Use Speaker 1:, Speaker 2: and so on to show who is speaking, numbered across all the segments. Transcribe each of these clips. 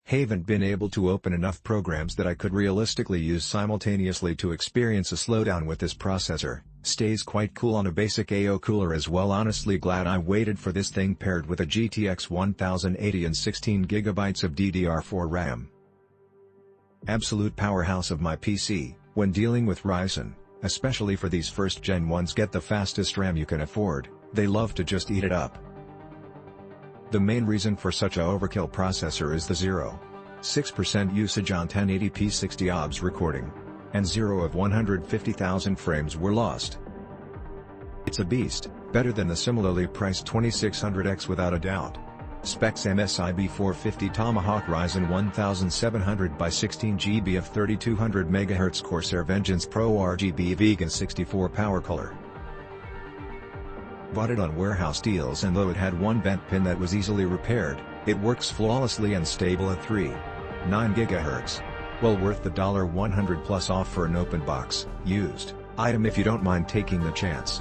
Speaker 1: Haven't been able to open enough programs that I could realistically use simultaneously to experience a slowdown with this processor. Stays quite cool on a basic AO cooler as well. Honestly glad I waited for this thing, paired with a GTX 1080 and 16GB of DDR4 RAM. Absolute powerhouse of my PC. When dealing with Ryzen, especially for these first gen ones, get the fastest RAM you can afford. They love to just eat it up. The main reason for such a overkill processor is the 0.6% usage on 1080p 60 OBS recording, and 0 of 150,000 frames were lost. It's a beast, better than the similarly priced 2600X without a doubt. Specs: MSI B450 Tomahawk Ryzen 1700x16GB of 3200 MHz Corsair Vengeance Pro RGB Vegan 64 power color. Bought it on warehouse deals, and though it had one bent pin that was easily repaired, it works flawlessly and stable at 3.9 GHz. Well worth the $100 plus off for an open box, used item if you don't mind taking the chance.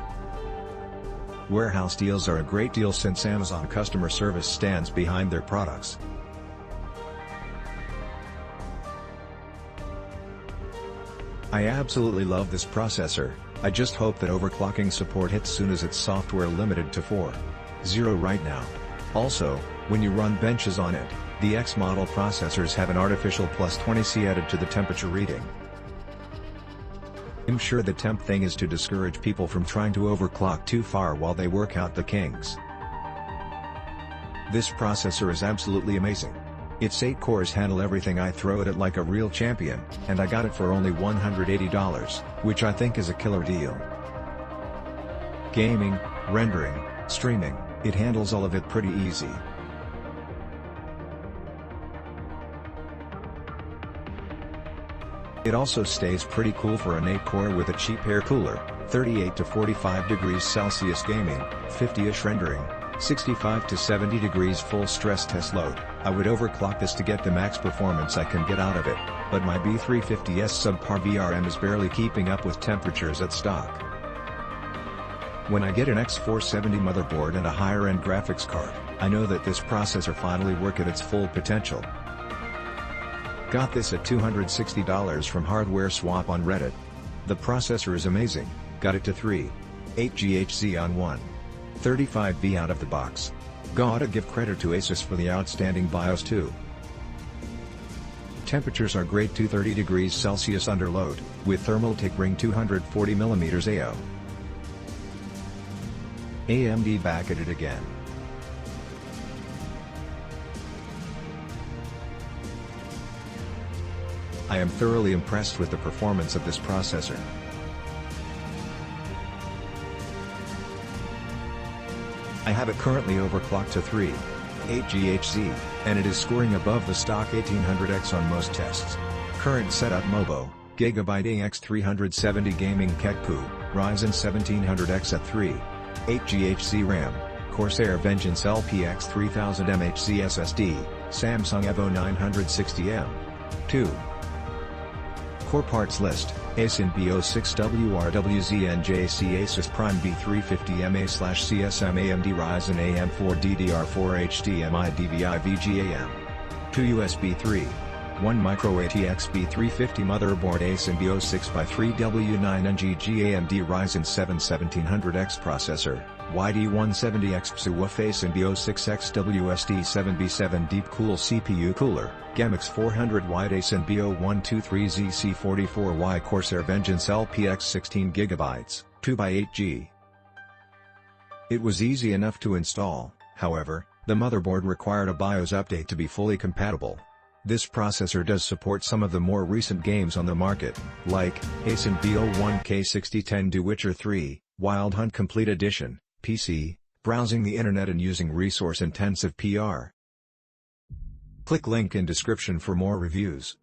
Speaker 1: Warehouse deals are a great deal since Amazon customer service stands behind their products. I absolutely love this processor. I just hope that overclocking support hits soon, as it's software limited to 4.0 right now. Also, when you run benches on it, the X model processors have an artificial plus 20°C added to the temperature reading. I'm sure the temp thing is to discourage people from trying to overclock too far while they work out the kinks. This processor is absolutely amazing. Its 8 cores handle everything I throw at it like a real champion, and I got it for only $180, which I think is a killer deal. Gaming, rendering, streaming, it handles all of it pretty easy. It also stays pretty cool for an 8-core with a cheap air cooler, 38 to 45 degrees Celsius gaming, 50-ish rendering, 65 to 70 degrees full stress test load. I would overclock this to get the max performance I can get out of it, but my B350's subpar VRM is barely keeping up with temperatures at stock. When I get an X470 motherboard and a higher-end graphics card, I know that this processor finally work at its full potential. Got this at $260 from Hardware Swap on Reddit. The processor is amazing, got it to 3.8 GHz on 1.35V out of the box. Gotta give credit to Asus for the outstanding BIOS too. Temperatures are great, 230 degrees Celsius under load, with thermal tick ring 240mm AO. AMD back at it again. I am thoroughly impressed with the performance of this processor. I have it currently overclocked to 3.8 GHz, and it is scoring above the stock 1800X on most tests. Current setup: Mobo, Gigabyte AX370 Gaming Kekpu, Ryzen 1700X at 3.8 GHz RAM, Corsair Vengeance LPX 3000 MHz SSD, Samsung Evo 960M. 2. Core parts list: ASIN B06WRWZNJC Asus Prime B350MA/CSM AMD Ryzen AM4 DDR4 HDMI DVI VGA-M. 2 USB 3. 1 micro ATX B350 motherboard ASIN B06x3W9NGG AMD Ryzen 7 1700X processor, YD170XBCAEWOF ASIN B06XWSD7B7 Deep Cool CPU cooler, GAMX 400 Wide ASIN B0123ZC44Y Corsair Vengeance LPX 16GB, 2x8G. It was easy enough to install, however, the motherboard required a BIOS update to be fully compatible. This processor does support some of the more recent games on the market, like ASIN B01K6010 The Witcher 3, Wild Hunt Complete Edition, PC, browsing the internet and using resource-intensive PR. Click link in description for more reviews.